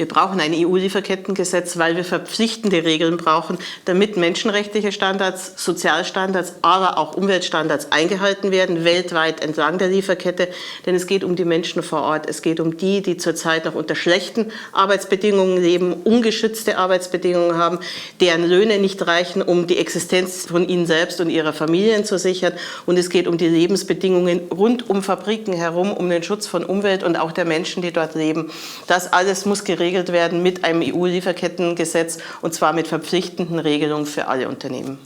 Wir brauchen ein EU-Lieferkettengesetz, weil wir verpflichtende Regeln brauchen, damit menschenrechtliche Standards, Sozialstandards, aber auch Umweltstandards eingehalten werden, weltweit entlang der Lieferkette. Denn es geht um die Menschen vor Ort. Es geht um die, die zurzeit noch unter schlechten Arbeitsbedingungen leben, ungeschützte Arbeitsbedingungen haben, deren Löhne nicht reichen, um die Existenz von ihnen selbst und ihrer Familien zu sichern. Und es geht um die Lebensbedingungen rund um Fabriken herum, um den Schutz von Umwelt und auch der Menschen, die dort leben. Das alles muss geregelt werden mit einem EU-Lieferkettengesetz, und zwar mit verpflichtenden Regelungen für alle Unternehmen.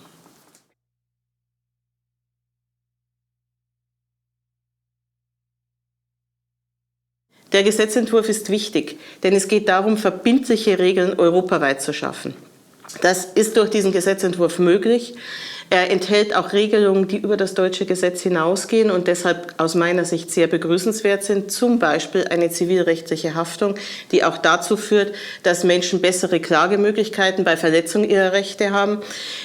Der Gesetzentwurf ist wichtig, denn es geht darum, verbindliche Regeln europaweit zu schaffen. Das ist durch diesen Gesetzentwurf möglich. Er enthält auch Regelungen, die über das deutsche Gesetz hinausgehen und deshalb aus meiner Sicht sehr begrüßenswert sind. Zum Beispiel eine zivilrechtliche Haftung, die auch dazu führt, dass Menschen bessere Klagemöglichkeiten bei Verletzung ihrer Rechte haben.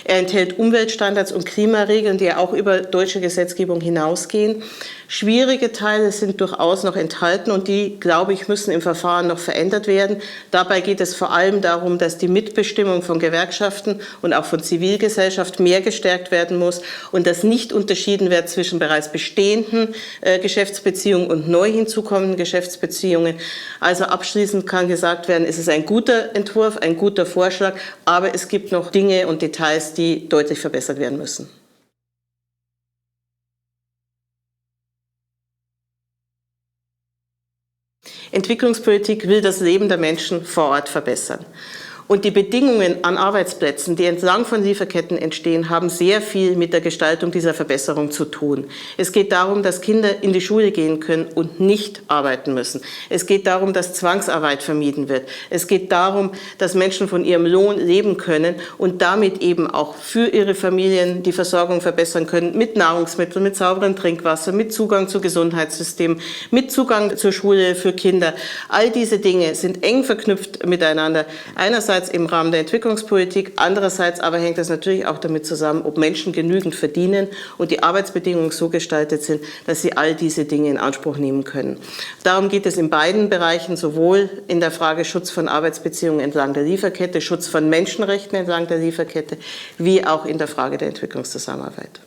Er enthält Umweltstandards und Klimaregeln, die auch über deutsche Gesetzgebung hinausgehen. Schwierige Teile sind durchaus noch enthalten und die, glaube ich, müssen im Verfahren noch verändert werden. Dabei geht es vor allem darum, dass die Mitbestimmung von Gewerkschaften und auch von Zivilgesellschaft mehr gestärkt werden muss und dass nicht unterschieden wird zwischen bereits bestehenden Geschäftsbeziehungen und neu hinzukommenden Geschäftsbeziehungen. Also abschließend kann gesagt werden, es ist ein guter Entwurf, ein guter Vorschlag, aber es gibt noch Dinge und Details, die deutlich verbessert werden müssen. Entwicklungspolitik will das Leben der Menschen vor Ort verbessern. Und die Bedingungen an Arbeitsplätzen, die entlang von Lieferketten entstehen, haben sehr viel mit der Gestaltung dieser Verbesserung zu tun. Es geht darum, dass Kinder in die Schule gehen können und nicht arbeiten müssen. Es geht darum, dass Zwangsarbeit vermieden wird. Es geht darum, dass Menschen von ihrem Lohn leben können und damit eben auch für ihre Familien die Versorgung verbessern können mit Nahrungsmitteln, mit sauberem Trinkwasser, mit Zugang zu Gesundheitssystemen, mit Zugang zur Schule für Kinder. All diese Dinge sind eng verknüpft miteinander. Einerseits im Rahmen der Entwicklungspolitik, andererseits aber hängt das natürlich auch damit zusammen, ob Menschen genügend verdienen und die Arbeitsbedingungen so gestaltet sind, dass sie all diese Dinge in Anspruch nehmen können. Darum geht es in beiden Bereichen, sowohl in der Frage Schutz von Arbeitsbeziehungen entlang der Lieferkette, Schutz von Menschenrechten entlang der Lieferkette, wie auch in der Frage der Entwicklungszusammenarbeit.